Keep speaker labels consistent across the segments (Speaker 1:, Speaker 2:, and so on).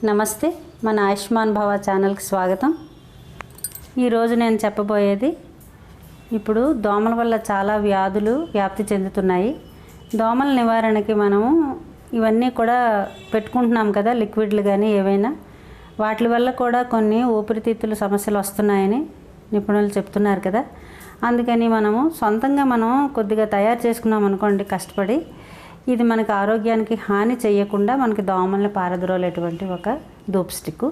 Speaker 1: నమస్తే, మన ఆయుష్మాన్ భవ ఛానల్కి స్వాగతం. ఈరోజు నేను చెప్పబోయేది, ఇప్పుడు దోమల వల్ల చాలా వ్యాధులు వ్యాప్తి చెందుతున్నాయి. దోమల నివారణకి మనము ఇవన్నీ కూడా పెట్టుకుంటున్నాం కదా, లిక్విడ్లు కానీ ఏవైనా, వాటి వల్ల కూడా కొన్ని ఊపిరితిత్తుల సమస్యలు వస్తున్నాయని నిపుణులు చెప్తున్నారు కదా. అందుకని మనము సొంతంగా కొద్దిగా తయారు చేసుకున్నాం అనుకోండి కష్టపడి, ఇది మనకు ఆరోగ్యానికి హాని చేయకుండా మనకి దోమల్ని పారద్రోలేటువంటి ఒక డూప్స్టిక్.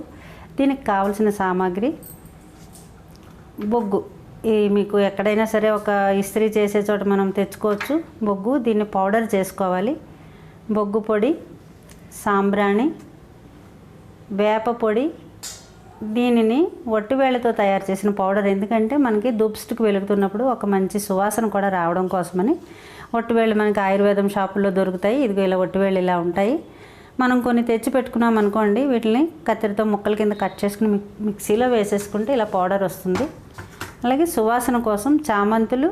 Speaker 1: దీనికి కావలసిన సామాగ్రి బొగ్గు. ఈ మీకు ఎక్కడైనా సరే ఒక ఇస్త్రీ చేసే చోట మనం తెచ్చుకోవచ్చు బొగ్గు. దీన్ని పౌడర్ చేసుకోవాలి. బొగ్గు పొడి, సాంబ్రాణి, వేప పొడి. దీనిని ఒట్టివేళ్ళతో తయారు చేసిన పౌడర్. ఎందుకంటే మనకి డూప్స్టిక్ వెలుగుతున్నప్పుడు ఒక మంచి సువాసన కూడా రావడం కోసమని. ఒట్టివేళ్ళు మనకి ఆయుర్వేదం షాపుల్లో దొరుకుతాయి. ఇదిగో ఇలా ఒట్టివేళ్ళు ఇలా ఉంటాయి. మనం కొన్ని తెచ్చి పెట్టుకున్నాం అనుకోండి, వీటిని కత్తిరితో ముక్కల కింద కట్ చేసుకుని మిక్సీలో వేసేసుకుంటే ఇలా పౌడర్ వస్తుంది. అలాగే సువాసన కోసం చామంతులు,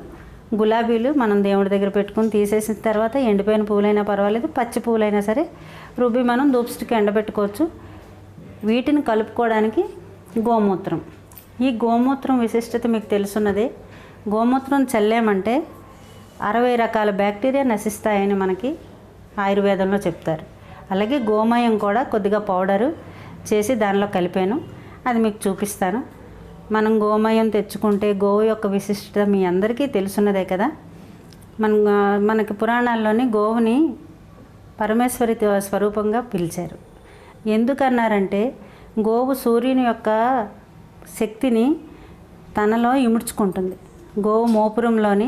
Speaker 1: గులాబీలు మనం దేవుడి దగ్గర పెట్టుకుని తీసేసిన తర్వాత ఎండిపోయిన పువ్వులైనా పర్వాలేదు, పచ్చి పువ్వులైనా సరే రుబ్బి మనం డూప్స్టిక్ ఎండబెట్టుకోవచ్చు. వీటిని కలుపుకోవడానికి గోమూత్రం. ఈ గోమూత్రం విశిష్టత మీకు తెలుసున్నదే. గోమూత్రం చల్లామంటే 60 రకాల బ్యాక్టీరియా నశిస్తాయని మనకి ఆయుర్వేదంలో చెప్తారు. అలాగే గోమయం కూడా కొద్దిగా పౌడరు చేసి దానిలో కలిపాను, అది మీకు చూపిస్తాను. మనం గోమయం తెచ్చుకుంటే గోవు యొక్క విశిష్టత మీ అందరికీ తెలుసున్నదే కదా. మనకి పురాణాల్లోని గోవుని పరమేశ్వరి స్వరూపంగా పిలిచారు. ఎందుకన్నారంటే గోవు సూర్యుని యొక్క శక్తిని తనలో ఇముడ్చుకుంటుంది. గోవు మోపురంలోని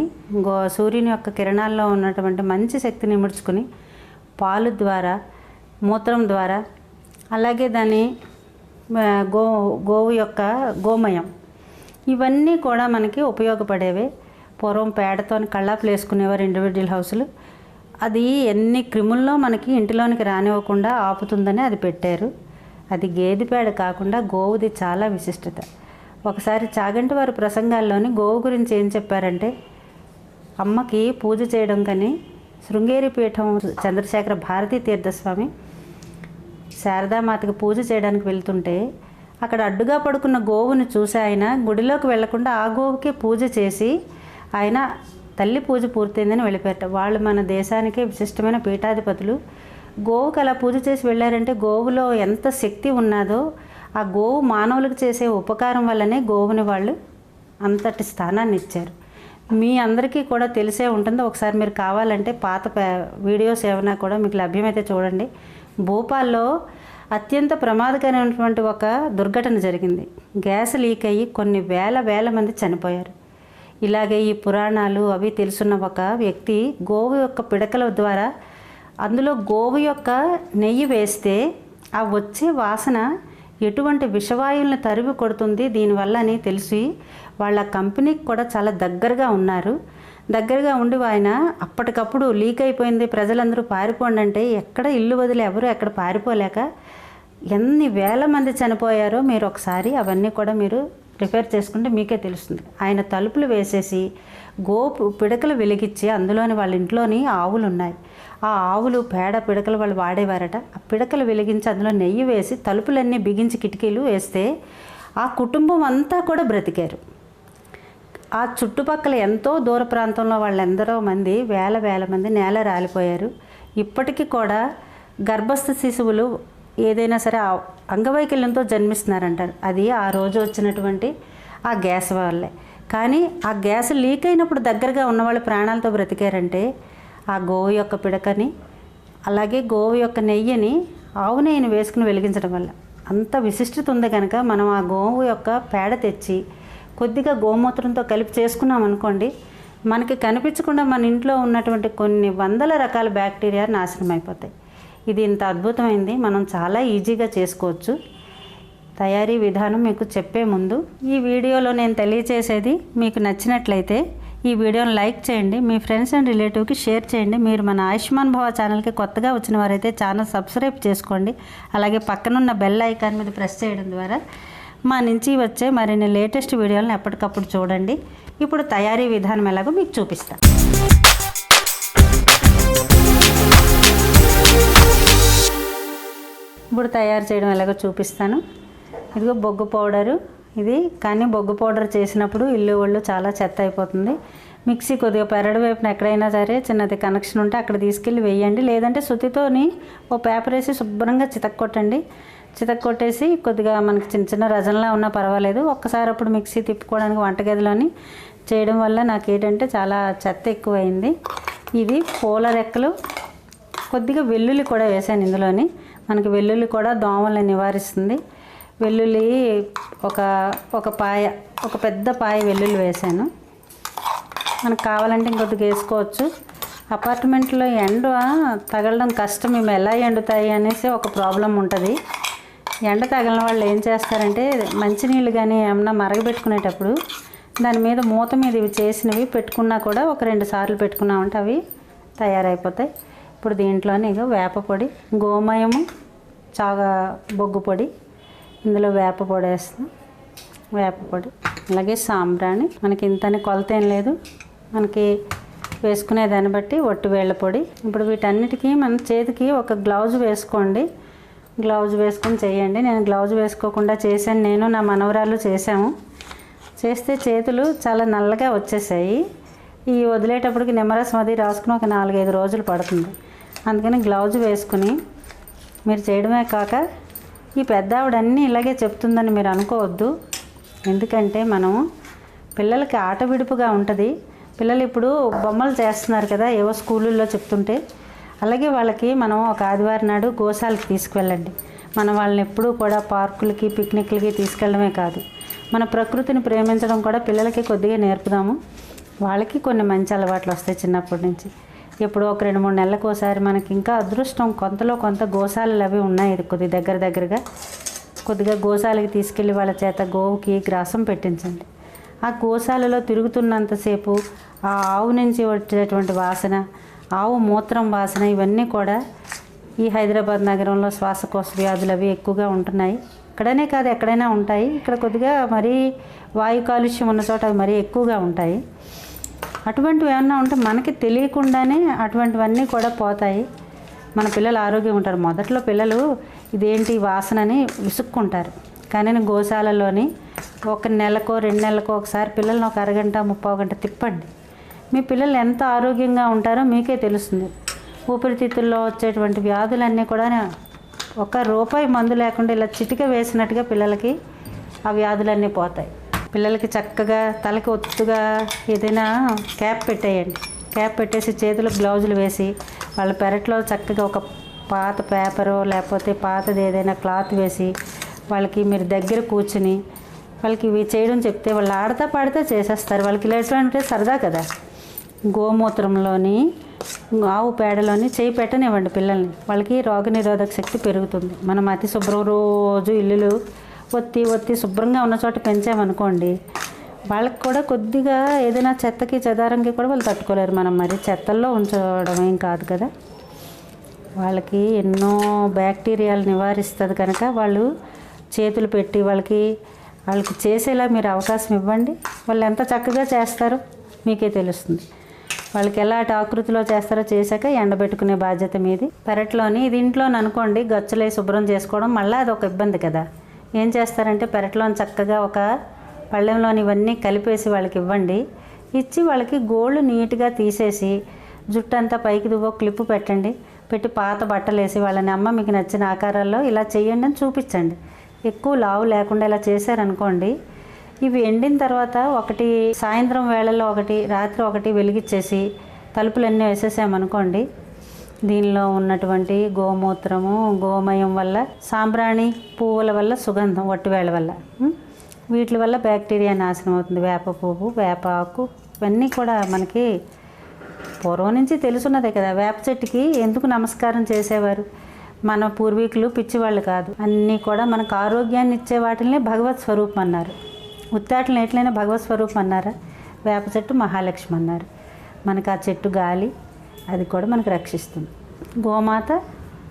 Speaker 1: సూర్యుని యొక్క కిరణాల్లో ఉన్నటువంటి మంచి శక్తిని ఇముడ్చుకుని పాలు ద్వారా, మూత్రం ద్వారా, అలాగే దాని గోవు యొక్క గోమయం, ఇవన్నీ కూడా మనకి ఉపయోగపడేవే. పూర్వం పేడతో కళ్ళాపులు వేసుకునేవారు ఇండివిజువల్ హౌస్లు. అది ఎన్ని క్రిముల్లో మనకి ఇంటిలోనికి రానివ్వకుండా ఆపుతుందని అది పెట్టారు. అది గేదె పేడ కాకుండా గోవుది చాలా విశిష్టత. ఒకసారి చాగంటి వారి ప్రసంగాల్లోని గోవు గురించి ఏం చెప్పారంటే, అమ్మకి పూజ చేయడం కానీ శృంగేరి పీఠం చంద్రశేఖర భారతీ తీర్థస్వామి శారదామాతకి పూజ చేయడానికి వెళ్తుంటే అక్కడ అడ్డుగా పడుకున్న గోవుని చూసి ఆయన గుడిలోకి వెళ్లకుండా ఆ గోవుకే పూజ చేసి ఆయన తల్లి పూజ పూర్తయిందని వెళ్ళిపోయారట. వాళ్ళు మన దేశానికే విశిష్టమైన పీఠాధిపతులు. గోవుకి అలా పూజ చేసి వెళ్ళారంటే గోవులో ఎంత శక్తి ఉన్నదో, ఆ గోవు మానవులకు చేసే ఉపకారం వల్లనే గోవుని వాళ్ళు అంతటి స్థానాన్ని ఇచ్చారు. మీ అందరికీ కూడా తెలిసే ఉంటుంది. ఒకసారి మీరు కావాలంటే పాత వీడియోస్ ఏమైనా కూడా మీకు లభ్యమైతే చూడండి. భోపాల్లో అత్యంత ప్రమాదకరమైనటువంటి ఒక దుర్ఘటన జరిగింది. గ్యాస్ లీక్ అయ్యి కొన్ని వేల మంది చనిపోయారు. ఇలాగే ఈ పురాణాలు అవి తెలుసున్న ఒక వ్యక్తి గోవు యొక్క పిడకల ద్వారా అందులో గోవు యొక్క నెయ్యి వేస్తే ఆ వచ్చే వాసన ఎటువంటి విషవాయువులను తరిమి కొడుతుంది దీనివల్ల అని తెలిసి వాళ్ళ కంపెనీకి కూడా చాలా దగ్గరగా ఉన్నారు. దగ్గరగా ఉండి ఆయన అప్పటికప్పుడు లీక్ అయిపోయింది, ప్రజలందరూ పారిపోండి అంటే ఎక్కడ ఇల్లు వదిలి ఎవరు ఎక్కడ పారిపోలేక ఎన్ని వేల మంది చనిపోయారో మీరు ఒకసారి అవన్నీ కూడా మీరు రిపేర్ చేసుకుంటే మీకే తెలుస్తుంది. ఆయన తలుపులు వేసేసి గోపు పిడకలు వెలిగించి అందులోని వాళ్ళ ఇంట్లోని ఆవులు ఉన్నాయి. ఆ ఆవులు పేడ పిడకలు వాళ్ళు వాడేవారట. ఆ పిడకలు వెలిగించి అందులో నెయ్యి వేసి తలుపులన్నీ బిగించి కిటికీలు వేస్తే ఆ కుటుంబం అంతా కూడా బ్రతికారు. ఆ చుట్టుపక్కల ఎంతో దూర ప్రాంతంలో వాళ్ళెందరో మంది వేల మంది నేల రాలిపోయారు. ఇప్పటికీ కూడా గర్భస్థ శిశువులు ఏదైనా సరే అంగవైకల్యంతో జన్మిస్తున్నారంటారు. అది ఆ రోజు వచ్చినటువంటి ఆ గ్యాస్ వల్లే. కానీ ఆ గ్యాస్ లీక్ అయినప్పుడు దగ్గరగా ఉన్నవాళ్ళు ప్రాణాలతో బ్రతికారంటే ఆ గోవు యొక్క పిడకని, అలాగే గోవు యొక్క నెయ్యిని, ఆవు నెయ్యిని వేసుకుని వెలిగించడం వల్ల అంత విశిష్టత ఉంది. కనుక మనం ఆ గోవు యొక్క పేడ తెచ్చి కొద్దిగా గోమూత్రంతో కలిపి చేసుకున్నాం అనుకోండి, మనకి కనిపించకుండా మన ఇంట్లో ఉన్నటువంటి కొన్ని వందల రకాల బ్యాక్టీరియా నాశనం అయిపోతాయి. ఇది ఇంత అద్భుతమైంది, మనం చాలా ఈజీగా చేసుకోవచ్చు. తయారీ విధానం మీకు చెప్పే ముందు ఈ వీడియోలో నేను తెలియచేసేది మీకు నచ్చినట్లయితే ఈ వీడియోని లైక్ చేయండి, మీ ఫ్రెండ్స్ అండ్ రిలేటివ్కి షేర్ చేయండి. మీరు మన ఆయుష్మాన్ భవ ఛానల్కి కొత్తగా వచ్చిన వారైతే ఛానల్ సబ్స్క్రైబ్ చేసుకోండి. అలాగే పక్కనున్న బెల్ ఐకాన్ మీద ప్రెస్ చేయడం ద్వారా మా నుంచి వచ్చే మరిన్ని లేటెస్ట్ వీడియోలను ఎప్పటికప్పుడు చూడండి. ఇప్పుడు తయారీ విధానం ఎలాగో మీకు చూపిస్తాను. ఇప్పుడు తయారు చేయడం ఎలాగో చూపిస్తాను. ఇదిగో బొగ్గు పౌడరు ఇది. కానీ బొగ్గు పౌడర్ చేసినప్పుడు ఇల్లు ఒళ్ళు చాలా చెత్త అయిపోతుంది. మిక్సీ కొద్దిగా పెరడు వైపున ఎక్కడైనా సరే చిన్నది కనెక్షన్ ఉంటే అక్కడ తీసుకెళ్ళి వేయండి. లేదంటే సుత్తితోని ఓ పేపర్ వేసి శుభ్రంగా చితక్కొట్టండి. చితక్కొట్టేసి కొద్దిగా మనకి చిన్న చిన్న రజనలా ఉన్నా పర్వాలేదు. ఒక్కసారి అప్పుడు మిక్సీ తిప్పుకోవడానికి వంటగదిలోని చేయడం వల్ల నాకు ఏంటంటే చాలా చెత్త ఎక్కువైంది. ఇది పూల రెక్కలు, కొద్దిగా వెల్లుల్లి కూడా వేసాను ఇందులోని. మనకి వెల్లుల్లి కూడా దోమల్ని నివారిస్తుంది. వెల్లుల్లి ఒక పాయ, ఒక పెద్ద పాయ వెల్లుల్లి వేసాను. మనకు కావాలంటే ఇంకొద్దిగా వేసుకోవచ్చు. అపార్ట్మెంట్లో ఎండ తగలడం కష్టం, మేము ఎలా ఎండుతాయి అనేసి ఒక ప్రాబ్లం ఉంటుంది. ఎండ తగలిన వాళ్ళు ఏం చేస్తారంటే మంచినీళ్ళు కానీ ఏమన్నా మరగబెట్టుకునేటప్పుడు దాని మీద మూత మీద ఇవి చేసినవి పెట్టుకున్నా కూడా ఒక 2 సార్లు పెట్టుకున్నామంటే అవి తయారైపోతాయి. ఇప్పుడు దీంట్లోనే ఇక వేప పొడి, గోమయము, బొగ్గు పొడి, ఇందులో వేప పొడి వేస్తాం. వేప పొడి అలాగే సాంబ్రాణి, మనకి ఇంతని కొలత ఏం లేదు, మనకి వేసుకునే దాన్ని బట్టి ఒట్టి వేళ్ళ పొడి. ఇప్పుడు వీటన్నిటికీ మన చేతికి ఒక గ్లౌజ్ వేసుకోండి. గ్లౌజ్ వేసుకొని చేయండి. నేను గ్లౌజ్ వేసుకోకుండా చేశాను, నేను నా మనవరాలు చేసాము. చేస్తే చేతులు చాలా నల్లగా వచ్చేసాయి. ఈ వదిలేటప్పటికి నిమ్మరసం అది రాసుకుని ఒక 4-5 రోజులు పడుతుంది. అందుకని గ్లౌజ్ వేసుకుని మీరు చేయడమే కాక ఈ పెద్ద ఆవిడన్నీ ఇలాగే చెప్తుందని మీరు అనుకోవద్దు. ఎందుకంటే మనం పిల్లలకి ఆట విడుపుగా ఉంటుంది. పిల్లలు ఇప్పుడు బొమ్మలు చేస్తున్నారు కదా, ఏవో స్కూళ్ళల్లో చెప్తుంటే, అలాగే వాళ్ళకి మనం ఒక ఆదివారం నాడు గోశాలకు తీసుకువెళ్ళండి. మనం వాళ్ళని ఎప్పుడూ కూడా పార్కులకి, పిక్నిక్లకి తీసుకెళ్ళడమే కాదు, మన ప్రకృతిని ప్రేమించడం కూడా పిల్లలకి కొద్దిగా నేర్పుదాము. వాళ్ళకి కొన్ని మంచి అలవాట్లు వస్తాయి చిన్నప్పటి నుంచి. ఎప్పుడో ఒక 2-3 నెలలకు ఒకసారి మనకి ఇంకా అదృష్టం కొంతలో కొంత గోశాలలు అవి ఉన్నాయి. ఇది కొద్ది దగ్గరగా కొద్దిగా గోశాలకి తీసుకెళ్ళి వాళ్ళ చేత గోవుకి గ్రాసం పెట్టించండి. ఆ గోశాలలో తిరుగుతున్నంతసేపు ఆ ఆవు నుంచి వచ్చేటువంటి వాసన, ఆవు మూత్రం వాసన, ఇవన్నీ కూడా ఈ హైదరాబాద్ నగరంలో శ్వాసకోశ వ్యాధులు అవి ఎక్కువగా ఉంటున్నాయి. ఇక్కడనే కాదు ఎక్కడైనా ఉంటాయి. ఇక్కడ కొద్దిగా మరీ వాయు కాలుష్యం ఉన్న చోట అవి మరీ ఎక్కువగా ఉంటాయి. అటువంటివి ఏమన్నా ఉంటే మనకి తెలియకుండానే అటువంటివన్నీ కూడా పోతాయి. మన పిల్లలు ఆరోగ్యంగా ఉంటారు. మొదట్లో పిల్లలు ఇదేంటి వాసనని విసుక్కుంటారు. కానీ గోశాలలోని 1 నెలకో 2 నెలలకో ఒకసారి పిల్లల్ని ఒక అరగంట 30 గంట తిప్పండి. మీ పిల్లలు ఎంత ఆరోగ్యంగా ఉంటారో మీకే తెలుస్తుంది. ఊపిరితిత్తుల్లో వచ్చేటువంటి వ్యాధులన్నీ కూడా ₹1 మందు లేకుండా ఇలా చిటిక వేసినట్టుగా పిల్లలకి ఆ వ్యాధులన్నీ పోతాయి. పిల్లలకి చక్కగా తలకి ఒత్తుగా ఏదైనా క్యాప్ పెట్టేయండి. క్యాప్ పెట్టేసి చేతులకు గ్లౌజులు వేసి వాళ్ళ పెరట్లో చక్కగా ఒక పాత పేపరు లేకపోతే పాతది ఏదైనా క్లాత్ వేసి వాళ్ళకి మీరు దగ్గర కూర్చుని వాళ్ళకి ఇవి చేయడం చెప్తే వాళ్ళు ఆడతా పాడితే చేసేస్తారు. వాళ్ళకి ఇలా అంటే సరదా కదా. గోమూత్రంలోని, ఆవు పేడలోని చేయి పెట్టనివ్వండి పిల్లల్ని. వాళ్ళకి రోగనిరోధక శక్తి పెరుగుతుంది. మనం అతి శుభ్రం రోజు ఇల్లులు ఒత్తి శుభ్రంగా ఉన్న చోట పెంచామనుకోండి, వాళ్ళకి కూడా కొద్దిగా ఏదైనా చెత్తకి చెదారంకి కూడా వాళ్ళు తట్టుకోలేరు. మనం మరి చెత్తల్లో ఉంచడం ఏం కాదు కదా. వాళ్ళకి ఎన్నో బ్యాక్టీరియాలు నివారిస్తుంది కనుక వాళ్ళు చేతులు పెట్టి వాళ్ళకి చేసేలా మీరు అవకాశం ఇవ్వండి. వాళ్ళు ఎంత చక్కగా చేస్తారో మీకే తెలుస్తుంది. వాళ్ళకి ఎలాంటి ఆకృతిలో చేస్తారో చేశాక ఎండబెట్టుకునే బాధ్యత మీది. పెరట్లోని ఇది ఇంట్లోని అనుకోండి, గచ్చులే శుభ్రం చేసుకోవడం మళ్ళీ అది ఒక ఇబ్బంది కదా. ఏం చేస్తారంటే పెరట్లోని చక్కగా ఒక పళ్ళెంలోని ఇవన్నీ కలిపేసి వాళ్ళకి ఇవ్వండి. ఇచ్చి వాళ్ళకి గోళ్ళు నీట్గా తీసేసి జుట్టు అంతా పైకి దువ్వో క్లిప్పు పెట్టండి. పెట్టి పాత బట్టలు వేసి వాళ్ళని అమ్మ మీకు నచ్చిన ఆకారాల్లో ఇలా చేయండి అని చూపించండి. ఎక్కువ లావు లేకుండా ఇలా చేశారనుకోండి, ఇవి ఎండిన తర్వాత ఒకటి సాయంత్రం వేళల్లో ఒకటి, రాత్రి ఒకటి వెలిగించేసి తలుపులన్నీ వేసేసామనుకోండి, దీనిలో ఉన్నటువంటి గోమూత్రము, గోమయం వల్ల, సాంబ్రాణి పువ్వుల వల్ల సుగంధం, ఒట్టివేళ వల్ల, వీటి వల్ల బ్యాక్టీరియా నాశనం అవుతుంది. వేప పువ్వు, వేప ఆకు ఇవన్నీ కూడా మనకి పూర్వం నుంచి తెలుసున్నదే కదా. వేప చెట్టుకి ఎందుకు నమస్కారం చేసేవారు? మన పూర్వీకులు పిచ్చివాళ్ళు కాదు. అన్నీ కూడా మనకు ఆరోగ్యాన్ని ఇచ్చే వాటిని భగవత్ స్వరూపం అన్నారు. ఉత్తాటలు ఎట్లయినా భగవత్ స్వరూపం అన్నారా? వేప చెట్టు మహాలక్ష్మి అన్నారు. మనకు ఆ చెట్టు గాలి అది కూడా మనకు రక్షిస్తుంది. గోమాత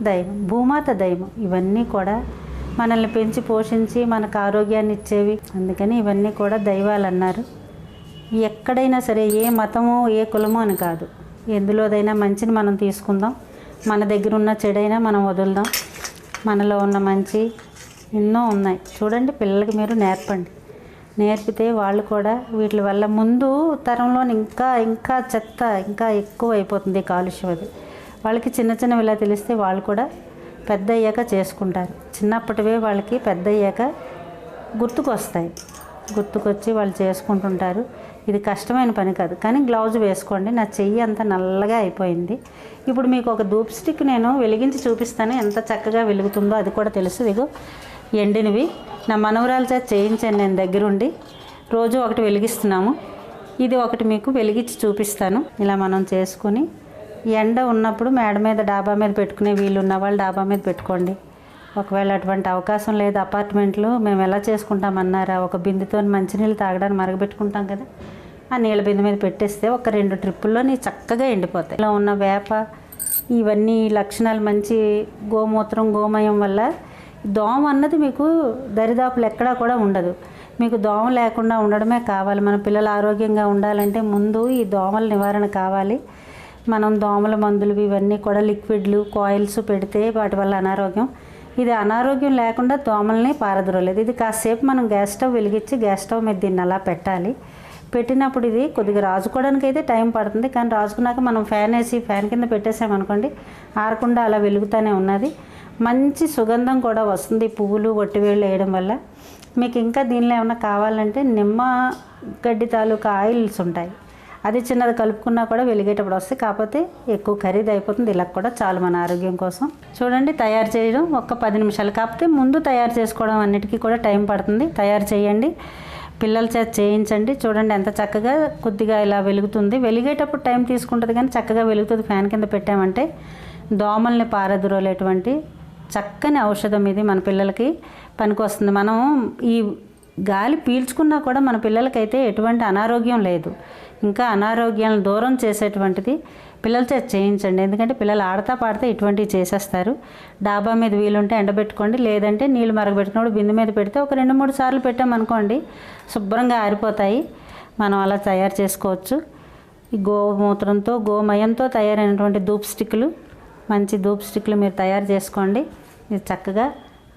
Speaker 1: దైవం, భూమాత దైవం, ఇవన్నీ కూడా మనల్ని పెంచి పోషించి మనకు ఆరోగ్యాన్ని ఇచ్చేవి. అందుకని ఇవన్నీ కూడా దైవాలు అన్నారు. ఎక్కడైనా సరే ఏ మతమో ఏ కులమో అని కాదు, ఎందులోదైనా మంచిని మనం తీసుకుందాం. మన దగ్గర ఉన్న చెడైనా మనం వదులుదాం. మనలో ఉన్న మంచి ఎన్నో ఉన్నాయి. చూడండి, పిల్లలకి మీరు నేర్పండి. నేర్పితే వాళ్ళు కూడా వీటి వల్ల ముందు తరంలో ఇంకా ఇంకా చెత్త ఇంకా ఎక్కువ అయిపోతుంది కాలుష్యం. అది వాళ్ళకి చిన్న చిన్నవి ఇలా తెలిస్తే వాళ్ళు కూడా పెద్ద అయ్యాక చేసుకుంటారు. చిన్నప్పటివే వాళ్ళకి పెద్ద అయ్యాక గుర్తుకొచ్చి వాళ్ళు చేసుకుంటుంటారు. ఇది కష్టమైన పని కాదు, కానీ గ్లౌజ్ వేసుకోండి. నా చెయ్యి అంతా నల్లగా అయిపోయింది. ఇప్పుడు మీకు ఒక ధూప్ స్టిక్ నేను వెలిగించి చూపిస్తాను, ఎంత చక్కగా వెలుగుతుందో అది కూడా తెలుసు. ఇదిగో ఎండినవి నా మనవరాల చేత చేయించాను నేను దగ్గరుండి. రోజు ఒకటి వెలిగిస్తున్నాము. ఇది ఒకటి మీకు వెలిగించి చూపిస్తాను. ఇలా మనం చేసుకొని ఎండ ఉన్నప్పుడు మేడ మీద డాబా మీద పెట్టుకునే వీళ్ళు ఉన్న వాళ్ళు డాబా మీద పెట్టుకోండి. ఒకవేళ అటువంటి అవకాశం లేదు, అపార్ట్మెంట్లు మేము ఎలా చేసుకుంటామన్నారా, ఒక బిందెతో మంచినీళ్ళు తాగడానికి మరగబెట్టుకుంటాం కదా, ఆ నీళ్ళ బిందె మీద పెట్టేస్తే ఒక 2 ట్రిప్పుల్లో నీ చక్కగా ఎండిపోతాయి. ఇలా ఉన్న వేప ఇవన్నీ లక్షణాలు మంచి గోమూత్రం గోమయం వల్ల దోమ అన్నది మీకు దరిదాపులు ఎక్కడా కూడా ఉండదు. మీకు దోమ లేకుండా ఉండడమే కావాలి. మన పిల్లలు ఆరోగ్యంగా ఉండాలంటే ముందు ఈ దోమల నివారణ కావాలి. మనం దోమల మందులు ఇవన్నీ కూడా లిక్విడ్లు కాయిల్స్ పెడితే వాటి వల్ల అనారోగ్యం. ఇది అనారోగ్యం లేకుండా దోమల్ని పారద్రోలేదు. ఇది కాసేపు మనం గ్యాస్ స్టవ్ వెలిగించి గ్యాస్ స్టవ్ మీద దీన్ని అలా పెట్టాలి. పెట్టినప్పుడు ఇది కొద్దిగా రాజుకోవడానికి అయితే టైం పడుతుంది, కానీ రాజుకున్నాక మనం ఫ్యాన్ వేసి ఫ్యాన్ కింద పెట్టేసామనుకోండి, ఆరకుండా అలా వెలుగుతూనే ఉన్నది. మంచి సుగంధం కూడా వస్తుంది పువ్వులు వట్టివేళ్ళు వేయడం వల్ల. మీకు ఇంకా దీనిలో ఏమైనా కావాలంటే నిమ్మ గడ్డి తాలూకా ఆయిల్స్ ఉంటాయి, అది చిన్నది కలుపుకున్నా కూడా వెలిగేటప్పుడు వస్తాయి. కాకపోతే ఎక్కువ ఖరీదు అయిపోతుంది. ఇలా కూడా చాలు మన ఆరోగ్యం కోసం. చూడండి, తయారు చేయడం ఒక 10 నిమిషాలు. కాకపోతే ముందు తయారు చేసుకోవడం అన్నిటికీ కూడా టైం పడుతుంది. తయారు చేయండి, పిల్లల చేత చేయించండి. చూడండి ఎంత చక్కగా కొద్దిగా ఇలా వెలుగుతుంది. వెలిగేటప్పుడు టైం తీసుకుంటుంది, కానీ చక్కగా వెలుగుతుంది. ఫ్యాన్ కింద పెట్టామంటే దోమల్ని పారద్రోలేటువంటి చక్కని ఔషధం ఇది. మన పిల్లలకి పనికొస్తుంది. మనం ఈ గాలి పీల్చుకున్నా కూడా మన పిల్లలకైతే ఎటువంటి అనారోగ్యం లేదు. ఇంకా అనారోగ్యాలను దూరం చేసేటువంటిది పిల్లల చేత చేయించండి. ఎందుకంటే పిల్లలు ఆడతా పాడితే ఇటువంటివి చేసేస్తారు. డాబా మీద వీలుంటే ఎండబెట్టుకోండి, లేదంటే నీళ్ళు మరగబెట్టుకున్నప్పుడు బిందె మీద పెడితే ఒక 2-3 సార్లు పెట్టామనుకోండి శుభ్రంగా ఆరిపోతాయి. మనం అలా తయారు చేసుకోవచ్చు. ఈ గోమూత్రంతో గోమయంతో తయారైనటువంటి ధూప్ స్టిక్లు, మంచి ధూప్ స్టిక్లు మీరు తయారు చేసుకోండి. మీరు చక్కగా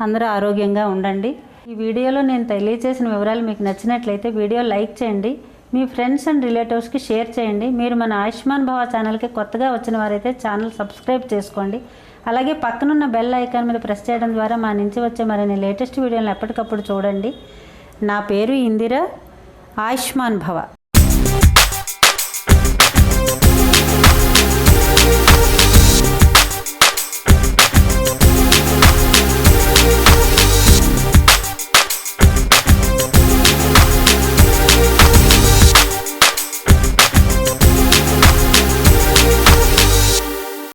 Speaker 1: అందరూ ఆరోగ్యంగా ఉండండి. ఈ వీడియోలో నేను తెలియజేసిన వివరాలు మీకు నచ్చినట్లయితే వీడియో లైక్ చేయండి, మీ ఫ్రెండ్స్ అండ్ రిలేటివ్స్కి షేర్ చేయండి. మీరు మన ఆయుష్మాన్ భవ ఛానల్కి కొత్తగా వచ్చిన వారైతే ఛానల్ సబ్స్క్రైబ్ చేసుకోండి. అలాగే పక్కనున్న బెల్ ఐకాన్ మీద ప్రెస్ చేయడం ద్వారా మా నుంచి వచ్చే మరిన్ని లేటెస్ట్ వీడియోలను ఎప్పటికప్పుడు చూడండి. నా పేరు ఇందిర. ఆయుష్మాన్ భవ.